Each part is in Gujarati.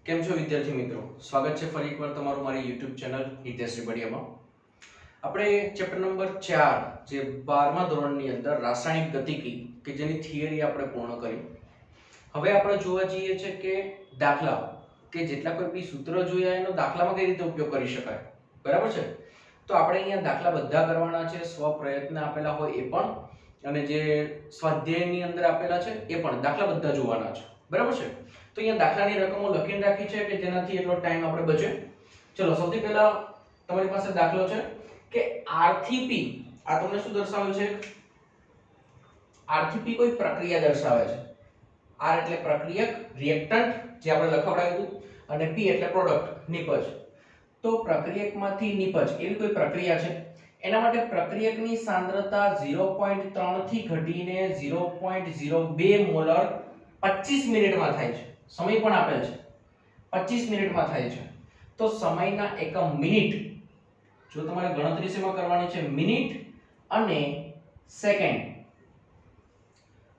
કેમ છો વિદ્યાર્થી મિત્રો? સ્વાગત છે ફરી એકવાર તમારું મારી YouTube ચેનલ હિતેશ્રી બડિયામાં. આપણે ચેપ્ટર નંબર 4 જે 12મા ધોરણની અંદર રાસાયણિક ગતિકી કે જેની થિયરી આપણે પૂર્ણ કરી. હવે આપણે જોવા જઈએ છે કે દાખલા કે જેટલા કોઈ બી સૂત્ર જોયા એનો દાખલામાં કઈ રીતે ઉપયોગ કરી શકાય. બરાબર છે? તો આપણે અહીંયા દાખલા બધા કરવાના છે, સ્વ પ્રયત્ન આપેલા હોય એ પણ અને જે સ્વાધ્યાયની અંદર આપેલા છે એ પણ દાખલા બધા જોવાના છે. બરાબર છે? તો અહીંયા દાખલાની રકમો લખીને રાખી છે કે જેનાથી એટલો ટાઈમ આપણે બચે. ચલો સૌથી પહેલા તમારી પાસે દાખલો છે કે R થી P. આ તમને શું દર્શાવે છે? R થી P કોઈ પ્રક્રિયા દર્શાવે છે. R એટલે પ્રક્રિયક, રિએક્ટન્ટ જે આપણે લખાવડાવ્યું હતું અને P એટલે પ્રોડક્ટ, નિપજ. તો પ્રક્રિયકમાંથી નિપજ એવી કોઈ પ્રક્રિયા છે. એના માટે પ્રક્રિયકની સાંદ્રતા 0.3 થી ઘટીને 0.02 મોલર 25 મિનિટમાં થાય છે. સમય પણ આપેલ છે 25 મિનિટમાં થાય છે. તો સમયના એકમ મિનિટ. જો તમારે ગણતરી શેમાં કરવાની છે? મિનિટ અને સેકન્ડ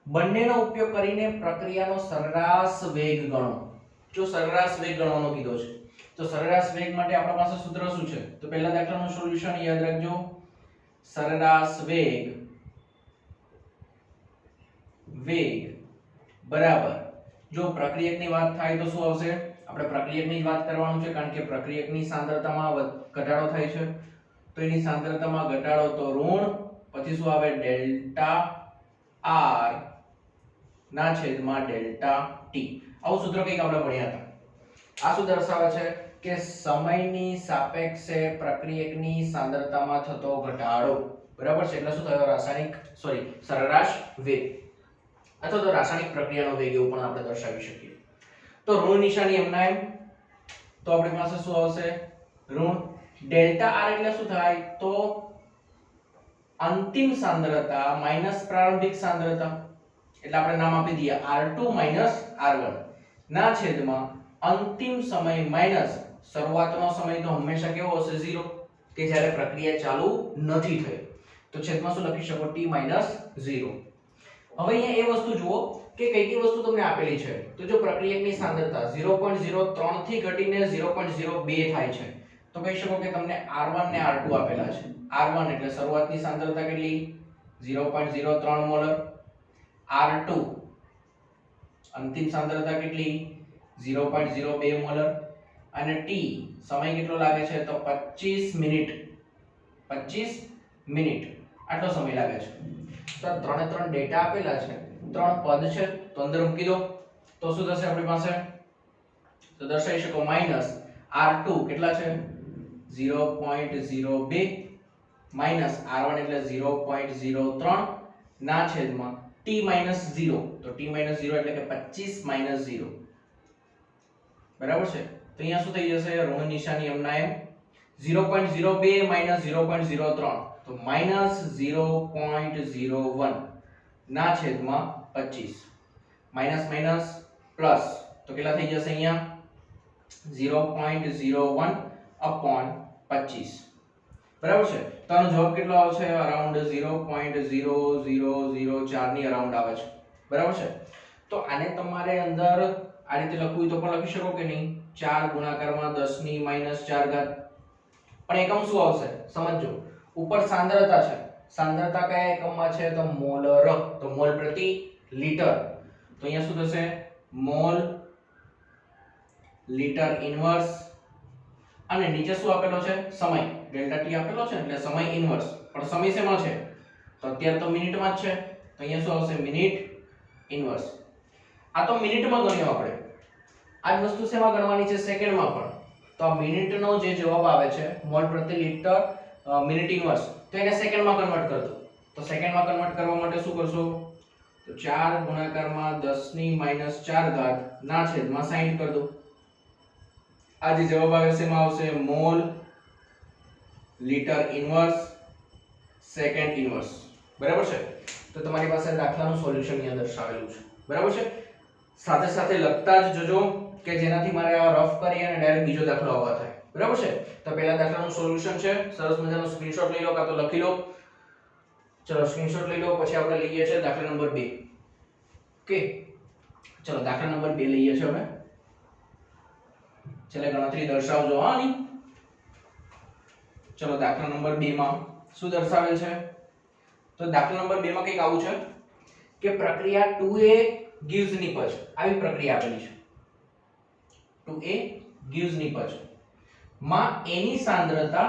બંનેનો ઉપયોગ કરીને પ્રક્રિયાનો સરેરાશ વેગ ગણો. જો સરેરાશ વેગ ગણવાનો કીધો છે તો સરેરાશ વેગ માટે આપણા પાસે સૂત્ર શું છે? તો પહેલા દાખલાનું સોલ્યુશન યાદ રાખજો. સરેરાશ વેગ બરાબર, જો પ્રક્રિયકની વાત થાય તો શું આવશે? આપણે પ્રક્રિયકની જ વાત કરવાનું છે કારણ કે પ્રક્રિયકની સાંદ્રતામાં ઘટાડો થાય છે. તો એની સાંદ્રતામાં ઘટાડો તો ઋણ, પછી શું આવે? ડેલ્ટા R ના છેદમાં ડેલ્ટા T. આવું સૂત્ર કંઈક આપણે ભણ્યા હતા. આ શું દર્શાવે છે? કે સમયની સાપેક્ષે પ્રક્રિયકની સાંદ્રતામાં થતો ઘટાડો. બરાબર છે? એટલે શું થયો? સરેરાશ વેગ અથવા તો રાસાયણિક પ્રક્રિયાનો વેગ એવું પણ આપણે દર્શાવી શકીએ. તો ઋણ નિશાની એમના એમ, તો આપણી પાસે શું આવશે? ઋણ. ડેલ્ટા R એટલે શું થાય? તો અંતિમ સાંદ્રતા માઈનસ પ્રારંભિક સાંદ્રતા, એટલે આપણે નામ આપી દઈએ R2 R1 ના છેદમાં અંતિમ સમય માઈનસ શરૂઆતનો સમય. તો હંમેશા કેવો હશે? 0, કે જ્યારે પ્રક્રિયા ચાલુ નથી થઈ. તો છેદમાં શું લખી શકો? T 0. હવે અહીંયા એ વસ્તુ જુઓ કે કઈ કઈ વસ્તુ તમને આપેલી છે. તો જો પ્રક્રિયકની સાંદ્રતા 0.03 થી ઘટીને 0.02 થાય છે તો કહી શકો કે તમને R1 ને R2 આપેલા છે. R1 એટલે શરૂઆતની સાંદ્રતા કેટલી? 0.03 મોલર. R2 અંતિમ સાંદ્રતા કેટલી? 0.02 મોલર. અને T સમય કેટલો લાગે છે? તો 25 મિનિટ. 25 મિનિટ આટલો સમય લાગે છે. તો ત્રણે ત્રણ ડેટા આપેલા છે, ત્રણ પદ છે તો અંદર મૂકી દો. તો શું થશે આપણી પાસે? તો દર્શાવી શકો માઈનસ R2 કેટલા છે? 0.02 માઈનસ R1 એટલે 0.03 ના છેદમાં T 0. તો T 0 એટલે કે 25 0. બરાબર છે? તો અહીંયા શું થઈ જશે? ઋણ નિશાની એમના એમ. 0.02 માઈનસ 0.03 તો માઈનસ 0.01 ના છેદમાં 25. માઈનસ માઈનસ પ્લસ તો કેટલા થઈ જશે અહીંયા? 0.01 upon 25. બરાબર છે? તો આનો જવાબ કેટલો આવે છે? અરાઉન્ડ 0.0004 ની અરાઉન્ડ આવે છે. બરાબર છે? તો આને તમારે અંદર આ રીતે લખવું હોય તો પણ લખી શકો કે નહીં? 4 ગુણાકારમાં 10 ની -4 ઘાત. પણ એકમ શું આવશે? સમજજો. ઉપર સાંદ્રતા છે. સાંદ્રતા કયા એકમમાં છે? તો મોલર. તો મોલ પ્રતિ લિટર. તો અહીંયા શું થશે? Mall litre inverse. અને નીચે શું આપેલો છે? સમય. ડેલ્ટા T આપેલો છે એટલે સમય ઇન્વર્સ. પણ સમય શેમાં છે? તો અત્યારે તો મિનિટમાં જ છે. તો અહીંયા શું આવશે? Minute inverse. આ તો મિનિટમાં ગણ્યો આપણે. આ જ વસ્તુ શેમાં ગણવાની છે? સેકન્ડમાં પણ. તો આ મિનિટનો જે જવાબ આવે છે મોલ પ્રતિ લિટર મિનિટ ઇન્વર્સ, તો એને સેકન્ડમાં કન્વર્ટ કરજો. તો સેકન્ડમાં કન્વર્ટ કરવા માટે શું કરશો? તો 4 ગુણાકારમાં 10 ની -4 ઘાત ના છેદમાં 60 કરી દો. આ જે જવાબ આવે છે એમાં આવશે mall litre inverse second inverse. બરાબર છે? તો તમારી પાસે દાખલાનું સોલ્યુશન અહીંયા દર્શાવેલું છે. બરાબર છે? સાથે સાથે લખતા જ જજો કે જેનાથી મારે આ રફ કરી અને ડાયરેક્ટ બીજો દાખલો આવવા થાય. બરાબર છે? તો પહેલા દાખલાનું સોલ્યુશન છે. સરસ મજાનો સ્ક્રીનશોટ લઈ લો કાં તો લખી લો. ચલો સ્ક્રીનશોટ લઈ લો. પછી આપણે લઈએ છીએ દાખલા નંબર 2. ઓકે, ચલો દાખલા નંબર 2 લઈએ છીએ હવે. છેલ્લે ગણતરી દર્શાવજો હા ની. ચલો દાખલા નંબર 2 માં શું દર્શાવેલ છે? તો દાખલા નંબર 2 માં કંઈક આવું છે કે પ્રક્રિયા 2a gives નિપજ આવી પ્રક્રિયા આપેલી છે. 2a gives નિપજ માં a ની સાંદ્રતા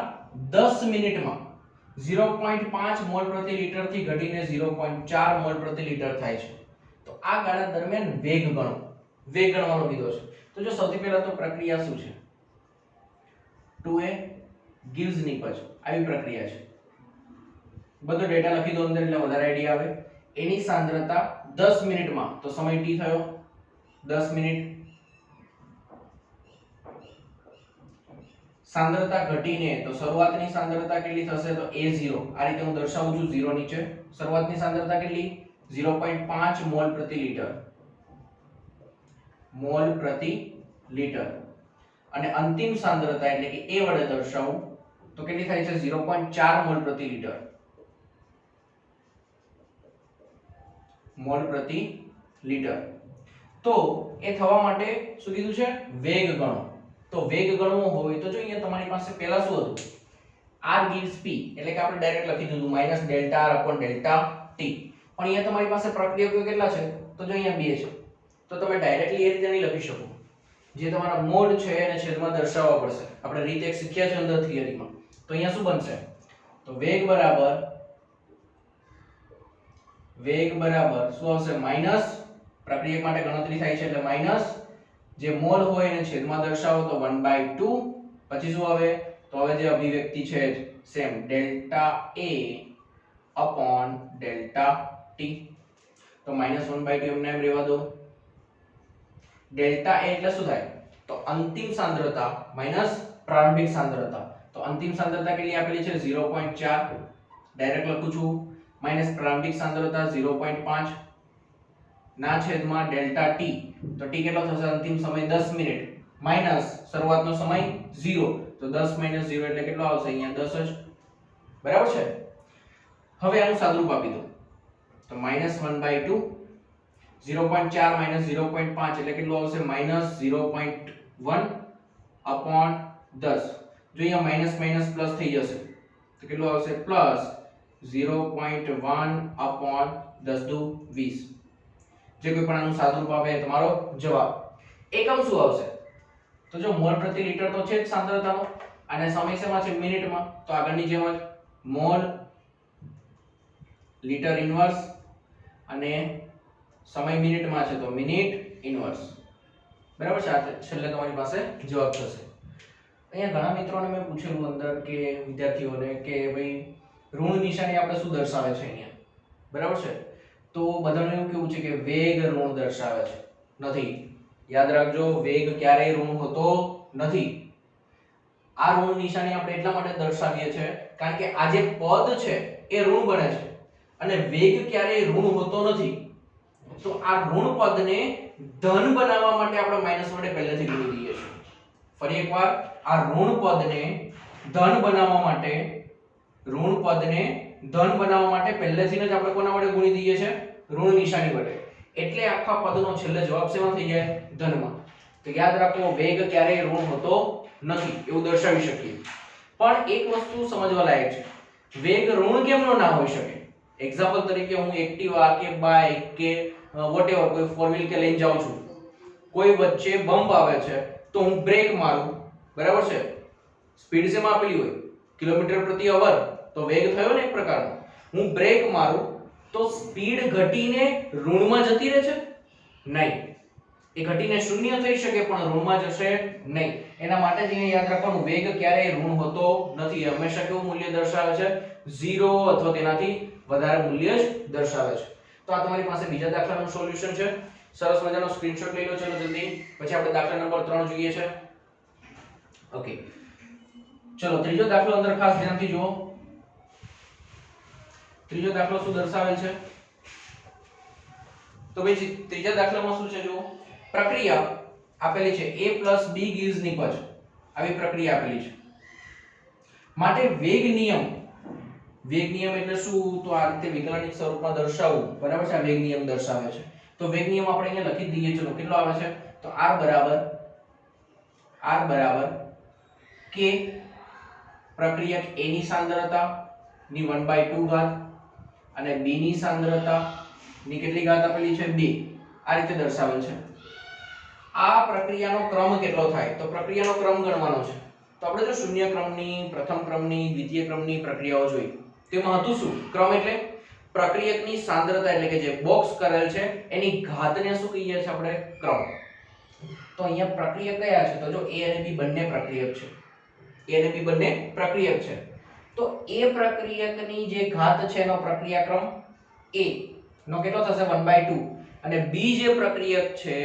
10 મિનિટમાં 0.5 મોલ પ્રતિ લિટર થી ઘટીને 0.4 મોલ પ્રતિ લિટર થાય છે. તો આ ગાળા દરમિયાન વેગ ગણો. વેગ ગણવાનો કીધો છે. તો જો સૌથી પહેલા તો પ્રક્રિયા શું છે? 2a gives નિપજ આવી પ્રક્રિયા છે. બધો ડેટા લખી દો અંદર એટલે વધારે આઈડિયા આવે. એની સાંદ્રતા 10 મિનિટમાં તો સમય t થયો 10 મિનિટ. સાંદ્રતા ઘટીને તો શરૂઆતની સાંદ્રતા કેટલી થશે? તો a0. આ રીતે હું દર્શાવું છું 0 નીચે. શરૂઆતની સાંદ્રતા કેટલી? 0.5 મોલ પ્રતિ લિટર. મોલ પ્રતિ લિટર. અને અંતિમ સાંદ્રતા એટલે કે a વડે દર્શાવું તો કેટલી થાય છે? 0.4 મોલ પ્રતિ લિટર. મોલ પ્રતિ લિટર. તો એ થવા માટે શું કીધું છે? વેગ ગણો. તો વેગ ગણવો હોય તો જો અહીંયા તમારી પાસે પહેલા શું હતું? r gives p એટલે કે આપણે ડાયરેક્ટ લખી દીધું -delta r upon delta t. પણ અહીંયા તમારી પાસે પ્રક્રિયકો કેટલા છે? તો જો અહીંયા 2 છે. તો તમે ડાયરેક્ટલી એ રીતે નહીં લખી શકો. જે તમારા મોડ છે એને છેદમાં દર્શાવવા પડશે. આપણે રીત એક શીખ્યા છે અંદર થિયરીમાં. તો અહીંયા શું બનશે? તો વેગ બરાબર શું આવશે? માઈનસ પ્રક્રિયક માટે ગણતરી થાય છે એટલે માઈનસ જે મોલ હોય એને છેદમાં દર્શાવો તો 1/2. પછી શું આવે? તો હવે જે અભિવ્યક્તિ છે same delta a upon delta t. તો -1/2 એમને એમ રહેવા દો. ડેલ્ટા a એટલે શું થાય? તો અંતિમ સાંદ્રતા માઈનસ પ્રારંભિક સાંદ્રતા. તો અંતિમ સાંદ્રતા કેટલી આપેલી છે? 0.4. ડાયરેક્ટ લખું છું માઈનસ પ્રારંભિક સાંદ્રતા 0.5 ના છેદમાં ડેલ્ટા t. તો t કેટલો થશે? અંતિમ સમય 10 મિનિટ માઈનસ શરૂઆતનો સમય 0. તો 10 - 0 એટલે કેટલો આવશે? અહીંયા 10 જ. બરાબર છે. હવે આનું સાદુરૂપ આપી દો. તો -1/2 0.4 - 0.5 એટલે કેટલું આવશે? -0.1 upon 10. જો અહીંયા માઈનસ માઈનસ પ્લસ થઈ જશે તો કેટલું આવશે? પ્લસ 0.1 upon 10 દુ 20. જે કોઈ પણ આનું સાદુરૂપ આવે તમારો જવાબ. એકમ શું આવશે? તો જો મોલ પ્રતિ લિટર તો છે જ સાંદ્રતાનો અને સમય શેમાં છે? મિનિટમાં. તો આગળની જેમ જ મોલ લિટર ઇન્વર્સ અને સમય મિનિટમાં છે તો મિનિટ ઇન્વર્સ. બરાબર છે. આ છેલ્લે તમારી પાસે જવાબ થશે. અહીંયા ઘણા મિત્રોને મેં પૂછેલું અંદર કે વિદ્યાર્થીઓને કે ભાઈ ઋણ નિશાની આપણે શું દર્શાવે છે અહીંયા? બરાબર છે. તો બધાનું એવું કેવું છે કે વેગ ઋણ દર્શાવે છે. નથી. યાદ રાખજો વેગ ક્યારેય ઋણ હોતો નથી. આ ઋણ નિશાની આપણે એટલા માટે દર્શાવીએ છીએ કારણ કે આ જે પદ છે એ ઋણ બને છે અને વેગ ક્યારેય ઋણ હોતો નથી. તો આ ઋણ પદને ધન બનાવવા માટે આપણે માઈનસ વડે પહેલેથી ગુણી દઈએ છીએ. ફરી એકવાર આ ઋણ પદને ધન બનાવવા માટે પહેલેથી જ આપણે કોના વડે ગુણી દઈએ છીએ? ઋણ નિશાની વડે. એટલે આખા પદનો છેલ્લે જવાબ શેમાં થઈ જાય? ધનમાં. તો યાદ રાખો વેગ ક્યારેય ઋણ હોતો નથી એવું દર્શાવી શકીએ. પણ એક વસ્તુ સમજવા લાયક છે. વેગ ઋણ કેમનો ના હોઈ શકે? એક્ઝામ્પલ તરીકે હું એક્ટિવા કે બાઇક કે વોટએવર કોઈ ફોર વ્હીલ કે લઈને જાઉં છું. કોઈ વચ્ચે બમ્પ આવે છે તો હું બ્રેક મારું. બરાબર છે. સ્પીડ શેમાં આપેલી હોય? કિલોમીટર પ્રતિ અવર. તો વેગ થયો ને એક પ્રકારનો. હું બ્રેક મારું તો સ્પીડ ઘટીને ઋણમાં જતી રહે છે? નહીં. એ ઘટીને શૂન્ય થઈ શકે પણ ઋણમાં જશે નહીં. એના માટે જ અહીંયા યાદ રાખવાનું વેગ ક્યારેય ઋણ હોતો નથી. હંમેશા કેવું મૂલ્ય દર્શાવે છે? 0 અથવા તેનાથી વધારે મૂલ્ય જ દર્શાવે છે. તો આ તમારી પાસે બીજા દાખલાનું સોલ્યુશન છે. સરસ મજાનો સ્ક્રીનશોટ લઈ લો. ચલો જલ્દી. પછી આપણે દાખલા નંબર 3 જોઈએ છે. ઓકે. ચલો ત્રીજો દાખલો અંદર ખાસ ધ્યાનથી જુઓ. ત્રીજો દાખલો શું દર્શાવેલ છે? તો ભાઈ ત્રીજા દાખલામાં શું છે જુઓ. પ્રક્રિયા આપેલી છે a + b gives નિપજ. આવી પ્રક્રિયા આપેલી છે. માટે વેગ નિયમ એટલે શું? તો આ રીતે વિકલનિક સ્વરૂપમાં દર્શાવવું. બરાબર છે. આ વેગ નિયમ દર્શાવે છે. તો વેગ નિયમ આપણે અહીંયા લખી દઈએ. ચલો કેટલો આવે છે? તો r = R બરાબર K પ્રક્રિયક A ની સાંદ્રતા ની 1/2 ઘાત અને B ની સાંદ્રતા ની કેટલી ઘાત આપેલી છે 2 આ રીતે દર્શાવેલ છે આ પ્રક્રિયાનો ક્રમ કેટલો થાય તો પ્રક્રિયાનો ક્રમ ગણવાનો છે તો આપણે જો શૂન્ય ક્રમની પ્રથમ ક્રમની દ્વિતીય ક્રમની પ્રક્રિયાઓ જોઈ તેમાં હતું શું ક્રમ એટલે પ્રક્રિયકની સાંદ્રતા એટલે કે જે બોક્સ કરેલ છે એની ઘાતને શું કહીએ છીએ આપણે ક્રમ તો અહીંયા પ્રક્રિયક કયા છે તો જો A અને B બંને પ્રક્રિયક છે A અને B બંને પ્રક્રિયક છે તો A પ્રક્રિયકની જે ઘાત છે એનો પ્રક્રિયાક્રમ A નો કેટલો થશે 1/2 અને B જે પ્રક્રિયક છે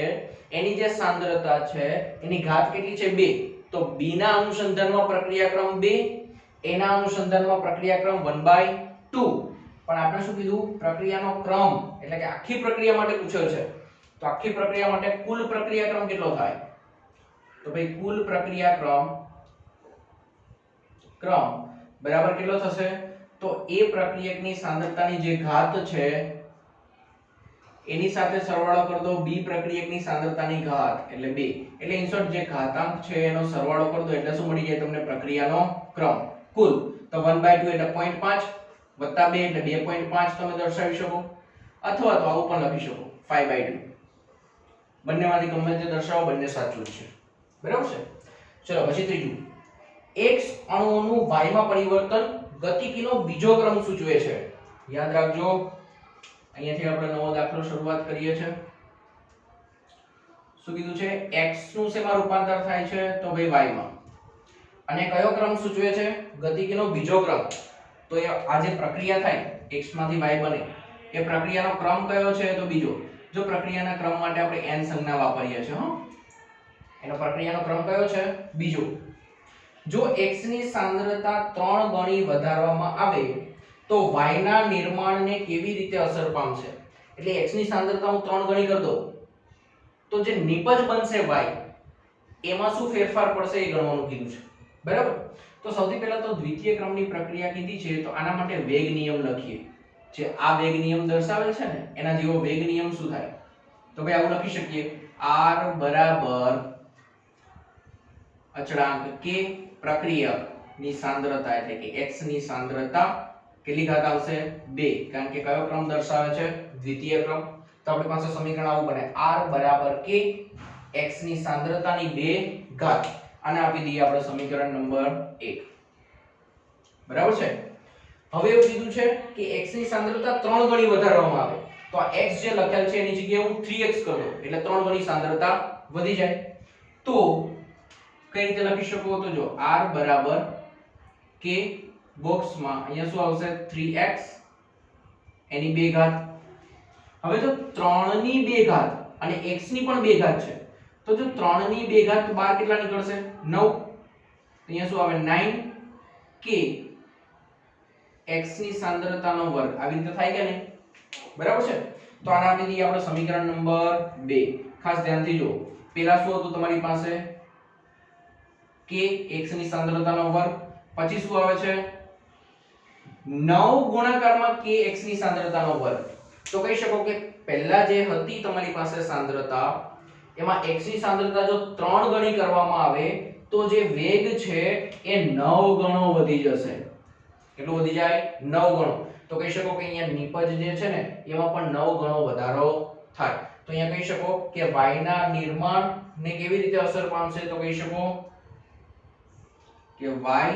એની જે સાંદ્રતા છે એની ઘાત કેટલી છે 2 તો B ના અનુસંધાનમાં પ્રક્રિયાક્રમ 2 A ના અનુસંધાનમાં પ્રક્રિયાક્રમ 1/2 પણ આપણે શું કીધું પ્રક્રિયાનો ક્રમ એટલે કે આખી પ્રક્રિયા માટે પૂછ્યો છે તો આખી પ્રક્રિયા માટે કુલ પ્રક્રિયાક્રમ કેટલો થાય તો ભાઈ કુલ પ્રક્રિયાક્રમ બરાબર કેટલો થશે તો A પ્રક્રિયકની સાંદ્રતાની જે ઘાત છે એની સાથે સરવાળો કરી દો B પ્રક્રિયકની સાંદ્રતાની ઘાત એટલે 2 એટલે ઇન શોર્ટ જે ઘાતાંક છે એનો સરવાળો કરી દો એટલે શું મળી જાય તમને પ્રક્રિયાનો ક્રમ કુલ તો 1/2 એટલે 0.5 વત્તા 2 એટલે 2.5 તમે દર્શાવી શકો અથવા તો આવું પણ લખી શકો 5/2 બંનેમાંથી ગમે તે દર્શાવો બંને સાચું જ છે બરાબર છે ચલો પછી ત્રીજું X અણુઓનું Y માં પરિવર્તન ગતિકીનો બીજો ક્રમ સૂચવે છે યાદ રાખજો અહીંયાથી આપણે નવો દાખલો શરૂઆત કરીએ છીએ શું કીધું છે x નું શેમાં રૂપાંતર થાય છે તો ભાઈ y માં અને કયો ક્રમ સૂચવે છે ગતિકીનો બીજો ક્રમ તો એ આ જે પ્રક્રિયા થાય x માંથી y બને એ પ્રક્રિયાનો ક્રમ કયો છે તો બીજો જો પ્રક્રિયાના ક્રમ માટે આપણે n સંજ્ઞા વાપરીએ છીએ એનો પ્રક્રિયાનો ક્રમ કયો છે બીજો જો x ની સાંદ્રતા 3 ગણી વધારવામાં આવે તો y ના નિર્માણને કેવી રીતે અસર પામશે એટલે x ની સાંદ્રતા હું 3 ગણી કરી દઉં તો જે નિપજ બનશે y એમાં શું ફેરફાર પડશે એ ગણવાનું કીધું છે બરાબર તો સૌથી પહેલા તો દ્વિતીય ક્રમની પ્રક્રિયા કીધી છે તો આના માટે વેગ નિયમ લખીએ જે આ વેગ નિયમ દર્શાવેલ છે ને એના જેવો વેગ નિયમ શું થાય તો ભાઈ આવું લખી શકીએ r બરાબર અચળાંક k પ્રક્રિયકની સાંદ્રતા એટલે કે x ની સાંદ્રતા કેટલી ઘાત આવશે 2 કારણ કે કયો ક્રમ દર્શાવે છે દ્વિતીય ક્રમ તો આપણી પાસે સમીકરણ આવું બને r બરાબર k x ની સાંદ્રતાની 2 ઘાત આને આપી દઈએ આપણે સમીકરણ નંબર 1 બરાબર છે હવે એવું કીધું છે કે x ની સાંદ્રતા 3 ગણી વધારવામાં આવે તો આ x જે લખેલ છે એની જગ્યાએ હું 3x કરી દઉં એટલે 3 ગણી સાંદ્રતા વધી જાય તો કઈ રીતે લખી શકો તો જો r બરાબર k બોક્સમાં અહીંયા શું આવશે 3x એની 2 ઘાત હવે જો 3 ની 2 ઘાત અને x ની પણ 2 ઘાત છે તો જો 3 ની 2 ઘાત બહાર કેટલા નીકળશે 9 અહીંયા શું આવે 9k x ની સાંદ્રતાનો વર્ગ આવી રીતે થાય કે નહીં બરાબર છે તો આના આપી દઈએ આપણે સમીકરણ નંબર 2 ખાસ ધ્યાનથી જો પહેલા શું હતું તમારી પાસે k x ની સાંદ્રતાનો વર્ગ પછી શું આવે છે 9 ગુણાકારમાં k x ની સાંદ્રતાનો વર્ગ તો કહી શકો કે પહેલા જે હતી તમારી પાસે સાંદ્રતા એમાં x ની સાંદ્રતા જો 3 ગણી કરવામાં આવે તો જે વેગ છે એ 9 ગણો વધી જશે કેટલું વધી જાય 9 ગણો તો કહી શકો કે અહીંયા નિપજ જે છે ને એમાં પણ 9 ગણો વધારો થાય તો અહીંયા કહી શકો કે y ના નિર્માણ ને કેવી રીતે અસર પામશે તો કહી શકો કે y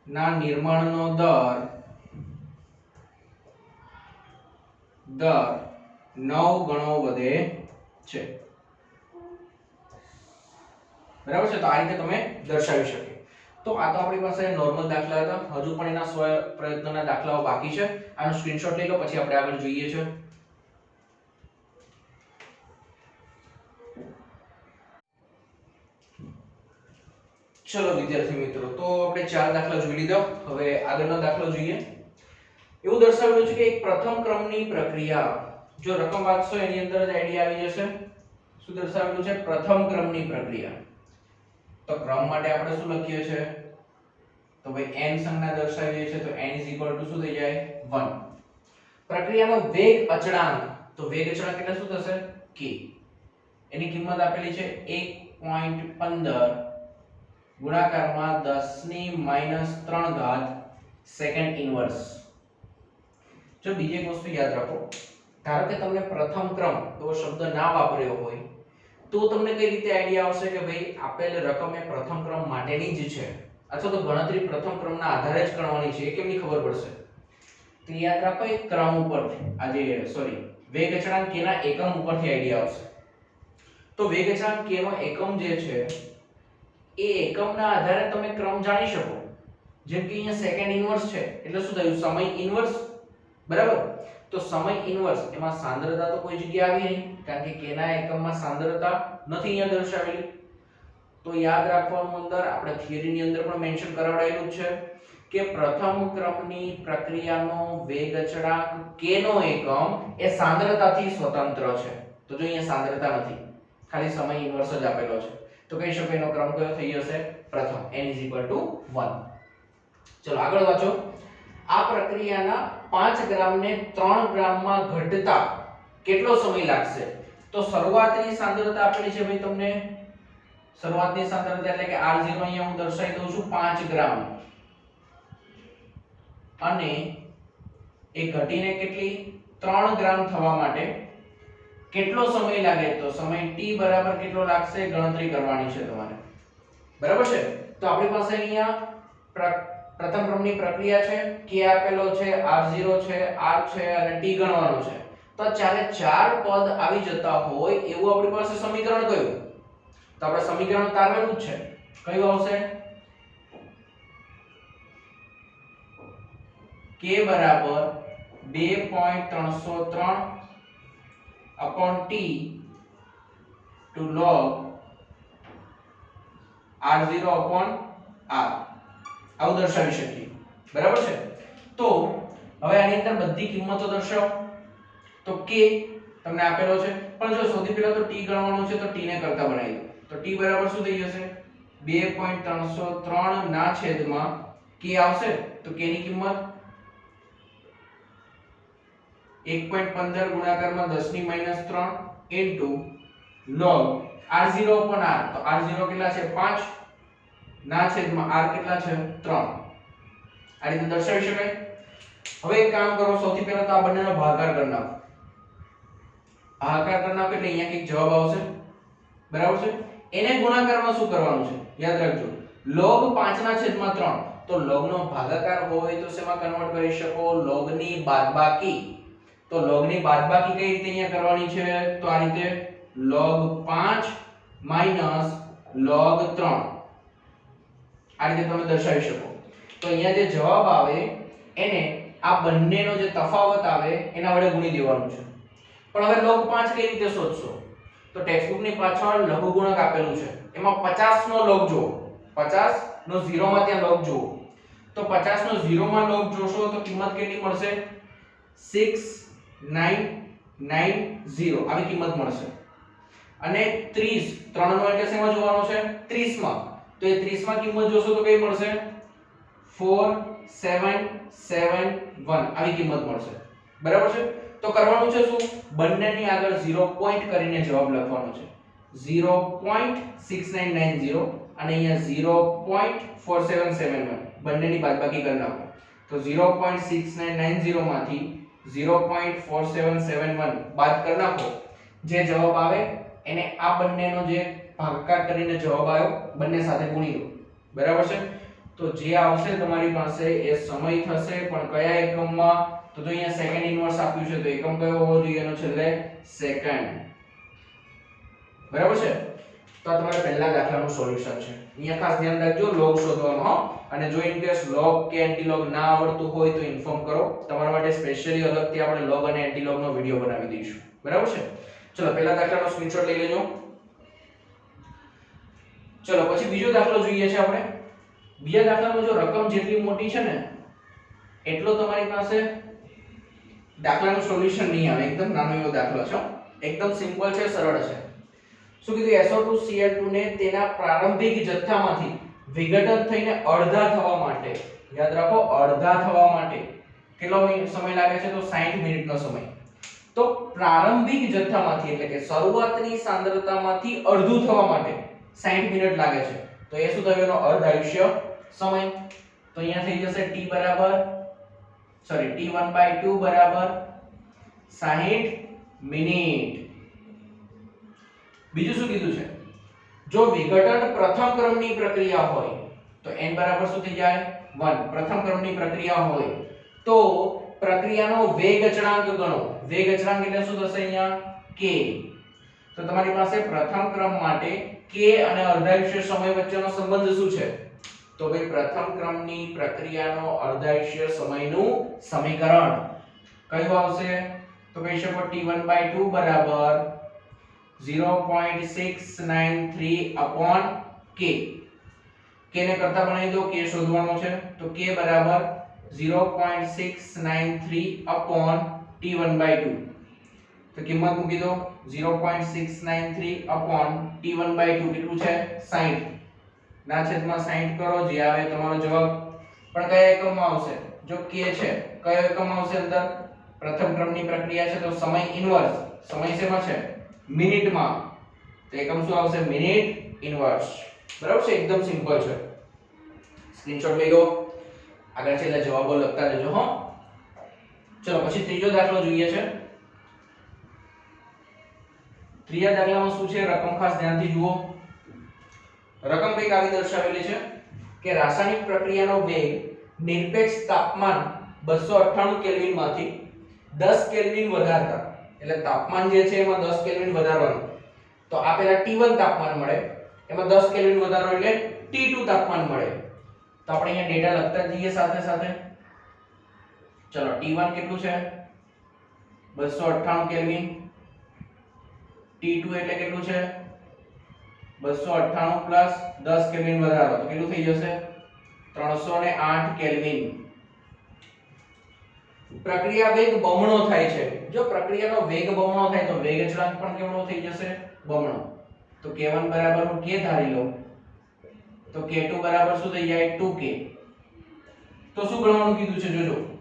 ના નિર્માણનો દર 9 ગણો વધે છે બરાબર છે તો આ રીતે તમે દર્શાવી શકો તો આ તો આપણી પાસે નોર્મલ દાખલા હતા હજુ પણ એના સ્વ પ્રયત્નના દાખલાઓ બાકી છે આનો સ્ક્રીનશોટ લઈ લો પછી આપણે આગળ જોઈએ છે ચલો વિદ્યાર્થી મિત્રો તો આપણે 4 દાખલા જોઈ લીધા હવે આગળનો દાખલો જોઈએ એવું દર્શાવેલું છે કે એક પ્રથમ ક્રમની પ્રક્રિયા જો રકમ વાંચશો એની અંદર જ આઈડિયા આવી જશે શું દર્શાવેલું છે પ્રથમ ક્રમની પ્રક્રિયા તો ક્રમ માટે આપણે શું લખીએ છે તો ભાઈ n સંજ્ઞા દર્શાવીએ છે તો n શું થઈ જાય 1 પ્રક્રિયાનો વેગ અચળાંક તો વેગ અચળાંક એટલે શું થશે k એની કિંમત આપેલી છે 1 1.15 ગુણાકારમાં 10⁻³ સેકન્ડ ઇન્વર્સ. જો બીજી એક વસ્તુ યાદ રાખો, ધારો કે તમને પ્રથમ ક્રમ એવો શબ્દ ના વાપર્યો હોય તો તમને કઈ રીતે આઈડિયા આવશે કે ભાઈ આપેલ રકમ એ પ્રથમ ક્રમ માટેની જ છે અથવા તો ગણતરી પ્રથમ ક્રમના આધારે જ કરવાની છે, એ કેમની ખબર પડશે? તો યાદ રાખો, એક ક્રમ ઉપરથી વેગ અચળાંક k ના એકમ ઉપરથી આઈડિયા આવશે. તો વેગ અચળાંક k નો એકમ જે છે એ એકમના આધારે તમે ક્રમ જાણી શકો. જેમ કે અહીંયા સેકન્ડ ઇન્વર્સ છે એટલે શું થયું? સમય ઇન્વર્સ. બરાબર? તો સમય ઇન્વર્સ એમાં સાંદ્રતા તો કોઈ જગ્યાએ આવી નહીં, કારણ કે k ના એકમમાં સાંદ્રતા નથી અહીંયા દર્શાવેલી. તો યાદ રાખવાનું, અંદર આપણે થિયરીની અંદર પણ મેન્શન કરાવડાયેલું છે કે પ્રથમ ક્રમની પ્રક્રિયાનો વેગ અચળાંક k નો એકમ એ સાંદ્રતાથી સ્વતંત્ર છે. તો જો અહીંયા સાંદ્રતા નથી, ખાલી સમય ઇન્વર્સ જ આપેલો છે, તો કહી શકો એનો ક્રમ કયો થઈ જશે? પ્રથમ. n = 1. ચલો આગળ વાંચો. આ પ્રક્રિયાના 5 ગ્રામને 3 ગ્રામમાં ઘટતા કેટલો સમય લાગશે? તો શરૂઆતની સાંદ્રતા આપેલી છે ભાઈ તમને. શરૂઆતની સાંદ્રતા એટલે કે R0 અહીંયા હું દર્શાવી દઉં છું 5 ગ્રામ, અને એ ઘટીને કેટલી 3 ગ્રામ થવા માટે કેટલો સમય લાગે? તો સમય t બરાબર કેટલો લાગશે ગણતરી કરવાની છે તમારે. બરાબર છે? તો આપણી પાસે અહીંયા પ્રથમ ક્રમની પ્રક્રિયા છે, k આપેલો છે, r0 છે, r છે અને t ગણવાનો છે. તો ચારે ચાર પદ આવી જતા હોય એવું આપણી પાસે સમીકરણ કયું? તો આપણે સમીકરણ તારવેલું જ છે. કયું આવશે? k બરાબર 2.303 t to log r0 r આવું દર્શાવી શકીએ. બરાબર છે? તો હવે આની અંદર બધી કિંમતો દર્શાવો. તો k તમને આપેલો છે, પણ જો સૌથી પહેલા તો t ગણવાનું છે તો t ને કરતા બનાવી દો. તો t બરાબર શું થઈ જશે? 2.303 ના છેદમાં k આવશે. તો k ની કિંમત 1.15 ગુણાકારમાં 10⁻³ ઇન્ટુ log r0 r. તો r0 કેટલા છે? 5 ના છેદમાં r કેટલા છે? 3. આ રીતે દર્શાવી શકાય. હવે એક કામ કરો, સૌથી પહેલા તો આ બંનેનો ભાગાકાર કરી નાખો. ભાગાકાર કરી નાખો એટલે અહીંયા કંઈક જવાબ આવશે. બરાબર છે? એને ગુણાકારમાં શું કરવાનું છે? યાદ રાખજો, log 5 ના છેદમાં 3. તો log નો ભાગાકાર હોય તો શેમાં કન્વર્ટ કરી શકો? log ની બાદબાકી. તો log ની બાદબાકી કઈ રીતે અહીંયા કરવાની છે? તો આ રીતે log 5 log 3. આ રીતે તમે દર્શાવી શકો. તો અહીંયા જે જવાબ આવે એને આ બંનેનો જે તફાવત આવે એના વડે ગુણી દેવાનું છે. પણ હવે log 5 કઈ રીતે શોધશો? તો ટેક્સ્ટબુક ની પાછળ લઘુગુણક આપેલું છે, એમાં 50 નો log જુઓ. 50 નો 0 માં ત્યાં log જુઓ. તો 50 નો 0 માં log જોશો તો કિંમત કેટલી મળશે? 6990 આવી કિંમત મળશે. અને 30 3 નો એટલે શેમાં જોવાનો છે? 30 માં. તો એ 30 માં કિંમત જોશો તો કઈ મળશે? 4771 આવી કિંમત મળશે. બરાબર છે? તો કરવાનું છે શું? બંનેની આગળ 0 પોઈન્ટ કરીને જવાબ લખવાનો છે. 0.6990 અને અહીંયા 0.4771 બંનેની બાદબાકી કરી નાખો. તો 0.6990 માંથી 0.4771 બાદ કરી નાખો. જે જવાબ આવે એને આ બંનેનો જે ભાગાકાર કરીને જવાબ આવ્યો બંને સાથે ગુણી દો. બરાબર છે? તો જે આવશે તમારી પાસે એ સમય થશે, પણ કયા એકમમાં? તો જો અહીંયા સેકન્ડ ઇન્વર્સ આપ્યું છે તો એકમ કયો હોવો જોઈએ? એનો છેલ્લે સેકન્ડ. બરાબર છે? તો આ તમારા પહેલા દાખલાનું સોલ્યુશન છે. અહીંયા ખાસ ધ્યાન રાખજો log શોધવાનો હો. અને જો ઇન કેસ log કે એન્ટીલોગ ના આવડતું હોય તો ઇન્ફોર્મ કરો, તમારા માટે સ્પેશિયલી અલગથી આપણે log અને એન્ટીલોગ નો વિડિયો બનાવી દઈશું. બરાબર છે? ચલો પહેલા દાખલાનો સ્ક્રીનશોટ લઈ લેજો. ચલો પછી બીજો દાખલો જોઈએ છે આપણે. બીજા દાખલામાં જો રકમ જેટલી મોટી છે ને એટલો તમારી પાસે દાખલાનું સોલ્યુશન નહીં આવે. એકદમ નાનો એવો દાખલો છે, એકદમ સિમ્પલ છે, સરળ છે. શું કીધું? SO2 Cl2 ને તેના પ્રારંભિક જથ્થામાંથી વિઘટન થઈને અડધા થવા માટે, યાદ રાખો અડધા થવા માટે કેટલો સમય લાગે છે? તો 60 મિનિટનો સમય. તો પ્રારંભિક જથ્થામાંથી એટલે કે શરૂઆતની સાંદ્રતામાંથી અડધું થવા માટે 60 મિનિટ લાગે છે તો એ શું થયું એનો અર્ધ આયુષ્ય સમય તો અહીંયા થઈ જશે t બરાબર સોરી t1/2 બરાબર 60 મિનિટ બીજું શું કીધું છે જો વિઘટન પ્રથમ ક્રમની પ્રક્રિયા હોય તો n બરાબર શું થઈ જાય 1 પ્રથમ ક્રમની પ્રક્રિયા હોય તો પ્રક્રિયાનો વેગ અચળાંક ગણો વેગ અચળાંક એટલે શું થશે અહીંયા k તો તમારી પાસે પ્રથમ ક્રમ માટે k અને અર્ધાયુષ્ય સમય વચ્ચેનો સંબંધ શું છે તો ભાઈ પ્રથમ ક્રમની પ્રક્રિયાનો અર્ધાયુષ્ય સમયનું સમીકરણ કયું આવશે તો કહી શકો t1/2 બરાબર 0.693 upon k k ને કરતા બનાવી દો k શોધવાનો છે તો k બરાબર 0.693 upon t1/2 તો કિંમત મૂકી દો 0.693 upon t1/2 કેટલું છે 60 ના છેદમાં 60 કરો જે આવે તમારો જવાબ પણ કયા એકમમાં આવશે જો k છે કયો એકમ આવશે અંદર પ્રથમ ક્રમની પ્રક્રિયા છે તો સમય ઇન્વર્સ સમય શેમાં છે મિનિટમાં તો એકમ શું આવશે મિનિટ ઇન્વર્સ બરાબર છે એકદમ સિમ્પલ છે સ્ક્રીનશોટ લઈ લો આગળ છેલ્લા જવાબો લખતા જજો હો ચલો પછી ત્રીજો દાખલો જોઈએ છે ત્રીજા દાખલામાં શું છે રકમ ખાસ ધ્યાનથી જુઓ રકમ કંઈક આવી દર્શાવેલી છે કે રાસાયણિક પ્રક્રિયાનો વેગ નિરપેક્ષ તાપમાન 298 કેલ્વિન માંથી 10 કેલ્વિન વધારતા એટલે તાપમાન જે છે એમાં 10 કેલ્વિન વધારવાનું તો આ પેલા T1 તાપમાન મળે એમાં 10 કેલ્વિન વધારો એટલે T2 તાપમાન મળે તો આપણે અહીંયા ડેટા લખતા જઈએ સાથે સાથે ચલો T1 કેટલું છે 298 કેલ્વિન T2 એટલે કેટલું છે 298 પ્લસ 10 કેલ્વિન વધારો તો કેટલું થઈ જશે 308 કેલ્વિન પ્રક્રિયા વેગ બમણો થાય છે જો પ્રક્રિયાનો વેગ બમણો થાય તો વેગ અચળાંક પણ કેવડો થઈ જશે બમણો તો k1 બરાબર હું k ધારી લઉં તો k2 બરાબર શું થઈ જાય 2k તો શું ગણવાનું કીધું છે જોજો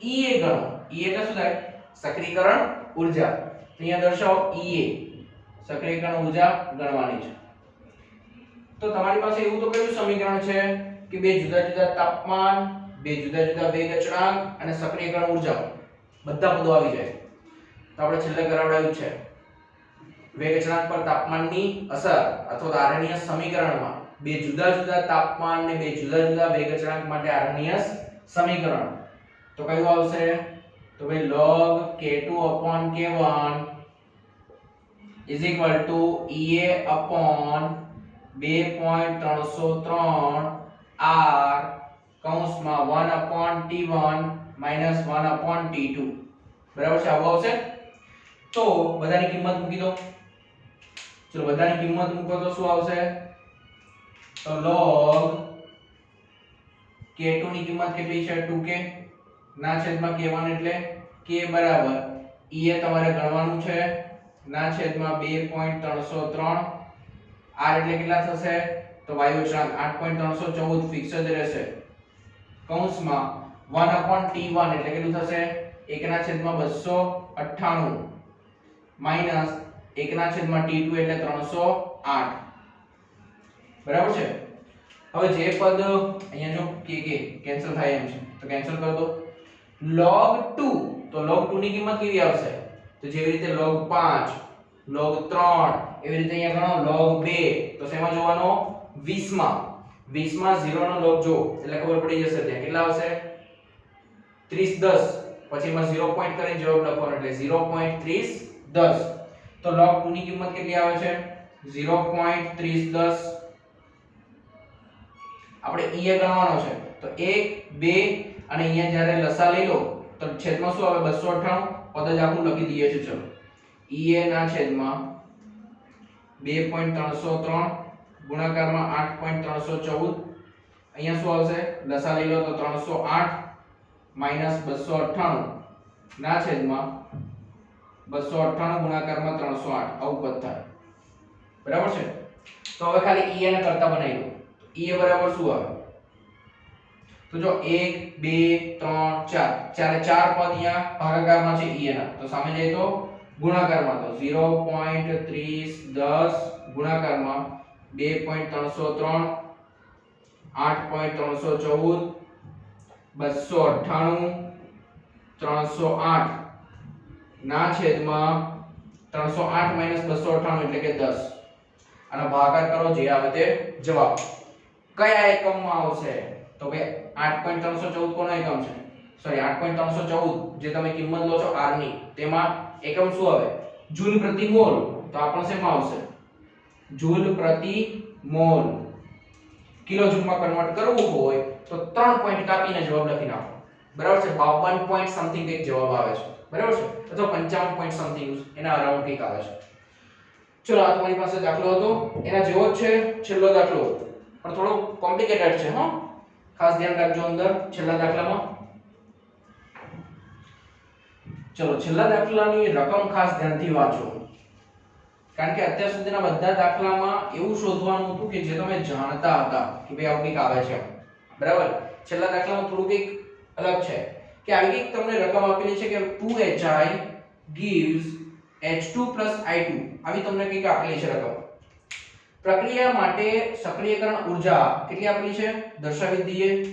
Ea ગણો Ea એટલે શું થાય સક્રિયકરણ ઊર્જા અહીંયા દર્શાવો Ea સક્રિયકરણ ઊર્જા ગણવાની છે તો તમારી પાસે એવું તો કયું સમીકરણ છે કે બે જુદા જુદા તાપમાન બે જુદા જુદા વેગ અચળાંક અને સક્રિયકરણ ઊર્જા બધા પદો આવી જાય તો આપણે છેલ્લે કરાવડાવ્યું છે વેગ અચળાંક પર તાપમાનની અસર અથવા આરણીય સમીકરણમાં બે જુદા જુદા તાપમાન અને બે જુદા જુદા વેગ અચળાંક માટે આરણીય સમીકરણ તો કયું આવશે તો ભાઈ log k2 k1 is equal to Ea upon 2.303 r કૌંસમાં 1 upon t1 minus 1 upon t2 બરાબર છે આવું આવશે તો બધાની કિંમત મૂકી દો ચલો બધાની કિંમત મૂકો તો શું આવશે તો log k2 ની કિંમત કેટલી છે 2k ના છેદમાં k1 એટલે k બરાબર Ea તમારે ગણવાનું છે ના છેદમાં 2.303 r એટલે કેટલા થશે તો વાયુ અચળાંક 8.314 ફિક્સ જ રહેશે કૌંસમાં 1 upon t1 એટલે કેટલું થશે 1 ના છેદમાં 298 માઈનસ 1 ના છેદમાં t2 એટલે 308 બરાબર છે હવે જે પદ અહીંયા જો k કેન્સલ થાય એમ છે તો કેન્સલ કરી દો log 2 તો log 2 ની કિંમત કેવી આવશે તો જેવી રીતે log 5 log 3 એવી રીતે અહીંયા ગણો log 2 તો શેમાં જોવાનો 20 માં 20 માં 0 નો log જો એટલે ખબર પડી જશે ત્યાં કેટલા આવશે 30 10 પછી એમાં 0 પોઈન્ટ કરીને જવાબ લખવાનો એટલે 0.3010 તો log 2 ની કિંમત કેટલી આવે છે 0.3010 આપણે Ea ગણવાનો છે તો 1 2 અને અહીંયા જ્યારે લસા લઈ લો તો છેદમાં શું આવે 298 પદ જ આખું લખી દઈએ છે ચલો Ea ના છેદમાં 2.303 ગુણાકારમાં 8.314 અહીંયા શું આવશે લસા લઈ લો તો 308 માઈનસ 298 ના છેદમાં 298 ગુણાકારમાં 308 આવું પદ થાય બરાબર છે તો હવે ખાલી Ea ને કરતા બનાવી લો Ea બરાબર શું આવે તો જો 1 2 3 4 ચારે ચાર પદ અહીંયા ભાગાકારમાં છે Ea ના તો સામે જાય તો ગુણાકારમાં તો 0.3010 ગુણાકારમાં 2.303 8.314 298 308 ના છેદમાં 308 માઈનસ 298 એટલે કે 10 અને ભાગાકાર કરો જે આવે તે જવાબ કયા એકમમાં આવશે તો ભાઈ 8.314 કોનો એકમ છે સોરી 8.314 જે તમે કિંમત લો છો r ની તેમાં એકમ શું આવે જૂલ પ્રતિ મોલ તો આપણને શેમાં આવશે જૂલ પ્રતિ મોલ કિલો જૂલમાં કન્વર્ટ કરવું હોય તો 3 પોઈન્ટ કાપીને જવાબ લખી નાખો બરાબર છે 52 પોઈન્ટ સમથિંગ એક જવાબ આવે છે બરાબર છે અથવા 55 પોઈન્ટ સમથિંગ એના અરાઉન્ડ કંઈક આવે છે ચલો આ તમારી પાસે દાખલો હતો એના જેવો જ છે છેલ્લો દાખલો પણ થોડો કોમ્પ્લિકેટેડ છે હા ખાસ ધ્યાન રાખજો અંદર છેલ્લા દાખલામાં ચલો છેલ્લા દાખલાની રકમ ખાસ ધ્યાનથી વાંચો કારણ કે અત્યાર સુધીના બધા દાખલામાં એવું શોધવાનું હતું કે જે તમે જાણતા હતા કે ભાઈ આવું કંઈક આવે છે બરાબર છેલ્લા દાખલામાં થોડું કંઈક અલગ છે કે આવી કંઈક તમને રકમ આપેલી છે કે 2hi gives H2 I2 આવી તમને કંઈક આપેલી છે રકમ પ્રક્રિયા માટે સક્રિયકરણ ઊર્જા કેટલી આપેલી છે દર્શાવી દઈએ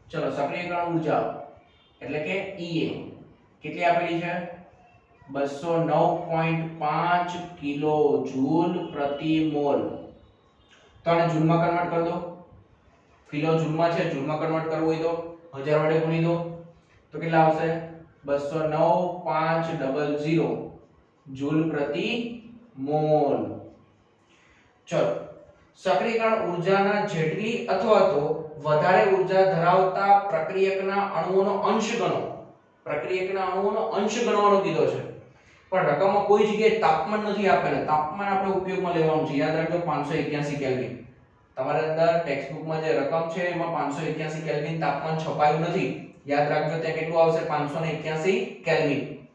ચલો સક્રિયકરણ ઊર્જા એટલે કે EA કેટલી આપેલી છે 209.5 કિલો જૂલ પ્રતિ મોલ તો આને જૂલમાં કન્વર્ટ કરી દો કિલો જૂલમાં છે જૂલમાં કન્વર્ટ કરવું હોય તો 1000 વડે ગુણી દો તો કેટલા આવશે 209.500 જૂલ પ્રતિ મોલ ચલો સક્રિયકરણ ઊર્જાના જેટલી અથવા તો વધારે ઊર્જા ધરાવતા પ્રક્રિયકના અણુઓનો અંશ ગણો પ્રક્રિયકના અણુઓનો અંશ ગણવાનો કીધો છે પણ રકમમાં કોઈ જગ્યાએ તાપમાન નથી આપેલું તાપમાન આપણે ઉપયોગમાં લેવાનું છે યાદ રાખજો 581 કેલ્વિન તમારી અંદર ટેક્સ્ટ બુકમાં જે રકમ છે એમાં 581 કેલ્વિન તાપમાન છપાયું નથી યાદ રાખજો ત્યાં કેટલું આવશે 581 કેલ્વિન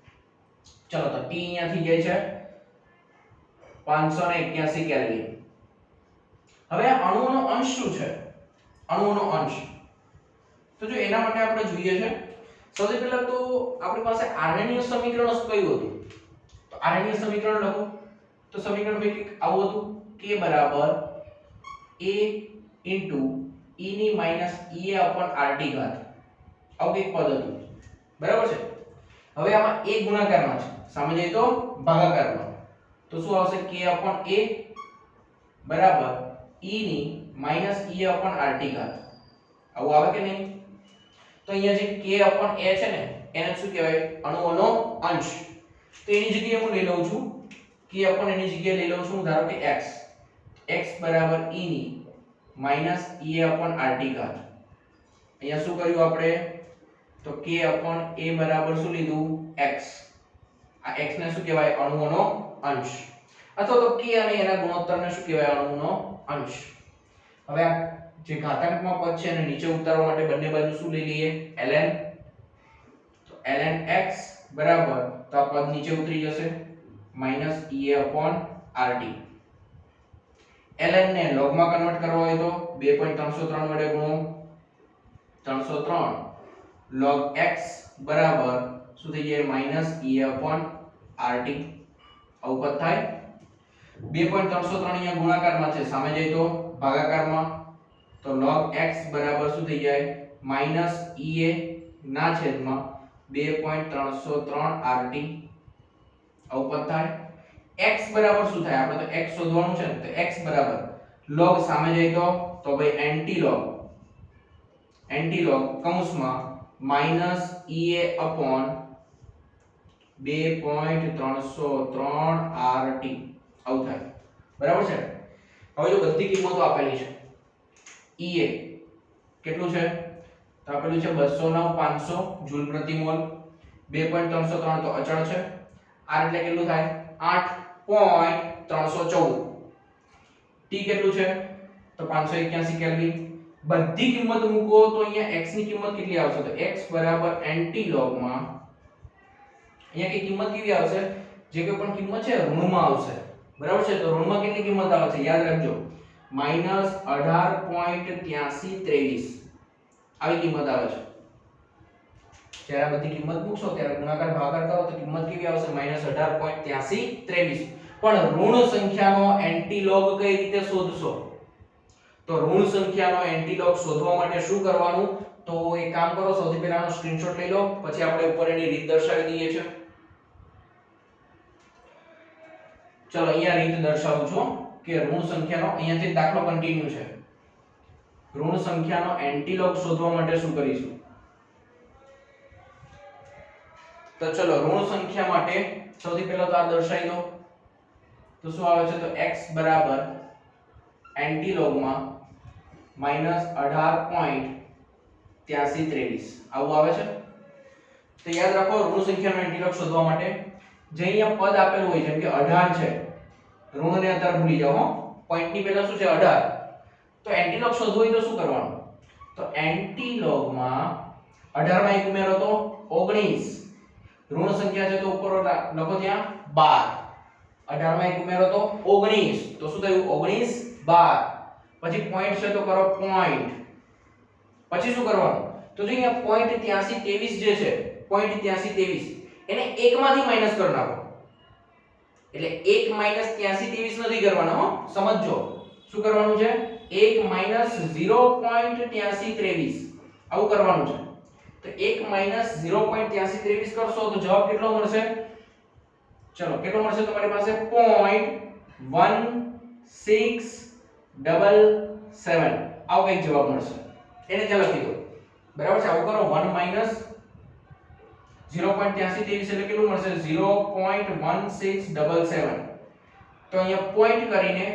ચલો તો T અહીંયા થઈ જાય છે 581 કેલ્વિન હવે આ અણુઓનો અંશ શું છે અણુઓનો અંશ તો જો એના માટે આપણે જોઈએ છે સૌથી પહેલા તો આપણી પાસે આરએનએ સમીકરણ કયું હતું તો આરએનએ સમીકરણ લખો તો સમીકરણ ભાઈ આવું હતું k બરાબર a into e ની માઈનસ ea upon rt ઘાત આવું એક પદ હતું બરાબર છે હવે આમાં a ગુણાકારમાં છે સામે જઈએ તો ભાગાકારમાં તો શું આવશે k upon a બરાબર e ની માઈનસ ea upon rt ઘાત આવું આવે કે નહીં તો અહીંયા જે k upon a છે ને એને શું કહેવાય અણુઓનો અંશ તો એની જગ્યાએ હું લઈ લઉં છું k upon એની જગ્યાએ લઈ લઉં છું ધારો કે x x બરાબર e ની માઈનસ ea upon rt ઘાત અહીંયા શું કર્યું આપણે તો k upon a બરાબર શું લીધું x આ x ને શું કહેવાય અણુઓનો અંશ અથવા તો k અને એના ગુણોત્તરને શું કહેવાય અણુઓનો અંશ હવે આ જે ઘાતાંકમાં પદ છે એને નીચે ઉતારવા માટે બંને બાજુ શું લઈ લઈએ ln તો ln x બરાબર તો આ પદ નીચે ઉતરી જશે minus ea upon rt ln ને log માં કન્વર્ટ કરવા હોય તો 2.303 વડે ગુણો 303 log x બરાબર શું થઈ જાય માઈનસ ea upon rt આવું પદ થાય 2.303 અહીંયા ગુણાકારમાં છે સામે જઈએ તો ભાગાકારમાં તો log x બરાબર શું થઈ જાય માઈનસ ea ના છેદમાં 2.303 rt આવું પદ થાય x બરાબર શું થાય આપણે તો x શોધવાનું છે ને તો x બરાબર log સામે જઈએ તો ભાઈ એન્ટી log કૌંસમાં માઈનસ ea upon 2.303 rt આવું થાય બરાબર છે હવે જો બધી કિંમતો આપેલી છે ea કેટલું છે તો આપેલું છે 209.500 જૂલ પ્રતિ મોલ 2.303 તો અચળ છે r એટલે કેટલું થાય 8.314 t કેટલું છે તો 581 કેલ્વિન બધી કિંમત મૂકો તો અહીંયા x ની કિંમત કેટલી આવશે તો x બરાબર એન્ટી log માં અહીંયા કે કિંમત કેવી આવશે જે કોઈ પણ કિંમત છે ઋણમાં આવશે બરાબર છે તો ઋણમાં કેટલી કિંમત આવે છે યાદ રાખજો -18.8323 આવી કિંમત આવે છે જ્યારે બધી કિંમત મૂકશો ત્યારે ગુણાકાર ભાગાકાર કરો તો કિંમત કેવી આવશે -18.8323 પણ ઋણ સંખ્યાનો એન્ટીલોગ કઈ રીતે શોધશો? તો ઋણ સંખ્યાનો એન્ટીલોગ શોધવા માટે શું કરવાનું? તો એક કામ કરો, સૌથી પહેલા આનો સ્ક્રીનશોટ લઈ લો, પછી આપણે ઉપર એની રીત દર્શાવી દઈએ છીએ. ચલો અહીંયા રીત દર્શાવું છું કે ઋણ સંખ્યાનો, અહીંયાથી દાખલો કન્ટિન્યુ છે. ઋણ સંખ્યાનો એન્ટીલોગ શોધવા માટે શું કરીશું? તો ચલો ઋણ સંખ્યા માટે સૌથી પહેલા તો આ દર્શાવી દો. તો શું આવે છે? તો x બરાબર એન્ટીલોગમાં -18.8323 આવું આવે છે. તો યાદ રાખો, ઋણ સંખ્યાનો એન્ટીલોગ શોધવા માટે જે અહીંયા પદ આપેલું હોય, જેમ કે 18 છે, ઋણને અત્યારે ભૂલી જાઓ હો, પોઈન્ટની પહેલા શું છે? 18. તો એન્ટીલોગ શોધવું હોય તો શું કરવાનું? તો એન્ટીલોગમાં 18 માં એક ઉમેરો તો 19. ઋણ સંખ્યા છે તો ઉપર લખો ત્યાં 12. 18 માં એક ઉમેરો તો 19, તો શું થયું? 19 12. પછી પોઈન્ટ છે તો કરો પોઈન્ટ. પછી શું કરવાનું? તો જો અહીંયા પોઈન્ટ 8323 જે છે, પોઈન્ટ 8323 એને 1 માંથી માઈનસ કરી નાખો. એટલે 1 માઈનસ 8323 નથી કરવાનો હો, સમજજો. શું કરવાનું છે? 1 માઈનસ 0.8323 આવું કરવાનું છે. તો 1 માઈનસ 0.8323 કરશો તો જવાબ કેટલો મળશે? ચલો કેટલો મળશે તમારી પાસે? 0.1677 આવો એક જવાબ મળશે. એને ત્યાં લખી દો. બરાબર છે? આવું કરો. 1 માઈનસ 0.8323 એટલે કેટલું મળશે? 0.1677. તો અહીંયા પોઈન્ટ કરીને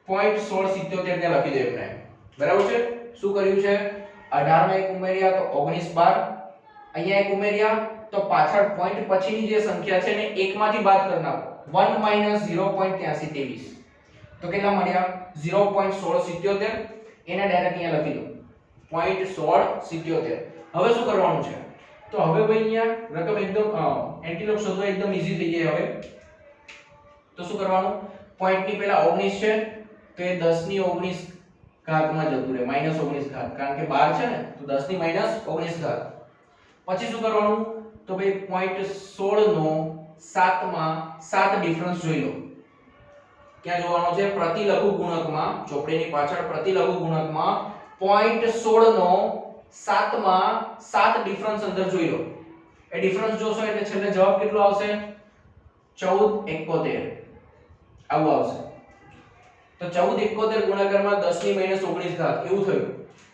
0.1677 ત્યાં લખી દો એમને. બરાબર છે? શું કર્યું છે? 18 માં એક ઉમેર્યા તો 19 12. અહીંયા એક ઉમેર્યા તો પાછળ પોઈન્ટ પછીની જે સંખ્યા છે ને 1 માંથી બાદ કરી નાખો. 1 માઈનસ 0.8323 તો કેટલા મળ્યા? 0.1677. એને ડાયરેક્ટ અહીંયા લખી દો 0.1677. હવે શું કરવાનું છે? તો હવે ભાઈ અહીંયા રકમ એકદમ એન્ટીલોગ શોધવા એકદમ ઈઝી થઈ જાય. હવે તો શું કરવાનું? પોઈન્ટની પહેલા 19 છે તો એ 10 ની 19 ઘાતમાં જતું રહે, -19 ઘાત, કારણ કે 12 છે ને, તો 10 ની -19 ઘાત. પછી શું કરવાનું? તો ભાઈ 0.16 નો 7 માં 7 ડિફરન્સ જોઈ લો. ક્યાં જોવાનો છે? પ્રતિલઘુ ગુણકમાં, ચોપડીની પાછળ પ્રતિલઘુ ગુણકમાં 0.16 નો 7 માં 7 ડિફરન્સ અંદર જોઈ લો. એ ડિફરન્સ જોશો એટલે છેલ્લે જવાબ કેટલો આવશે? 1471 આવું આવશે. તો 1471 ગુણાકારમાં 10 ની -19 ઘાત એવું થયું.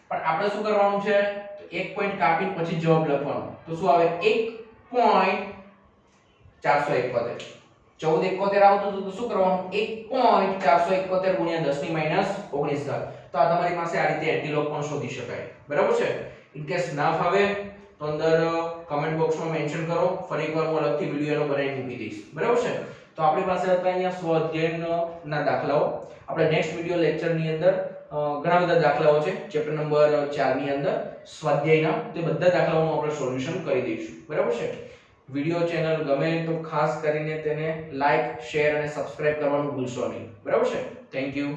પણ આપણે શું કરવાનું છે? તો એક પોઈન્ટ કાપીને પછી જવાબ લખવાનો. તો શું આવે? 1.471. 1471 આવતું હતું તો શું કરવાનું? 1.471 ગુણ્યા 10 ની -19 ઘાત. તો આ તમારી પાસે આ રીતે એન્ટીલોગ પણ શોધી શકાય. બરાબર છે? ઇન કેસ ના ફાવે તો અંદર કમેન્ટ બોક્સમાં મેન્શન કરો, ફરી એકવાર હું અલગથી વિડિયો એનો બનાવી મૂકી દઈશ. બરાબર છે? તો આપણી પાસે હતા અહીંયા સ્વાધ્યાયના દાખલાઓ. આપણે નેક્સ્ટ વિડિયો લેક્ચરની અંદર ઘણા બધા દાખલાઓ છે ચેપ્ટર નંબર 4 ની અંદર સ્વાધ્યાયના, તે બધા દાખલાઓનું આપણે સોલ્યુશન કરી દઈશું. બરાબર છે? વિડિયો ચેનલ ગમે તો ખાસ કરીને તેને લાઈક, શેર અને સબસ્ક્રાઇબ કરવાનું ભૂલશો નહીં. બરાબર છે? Thank you.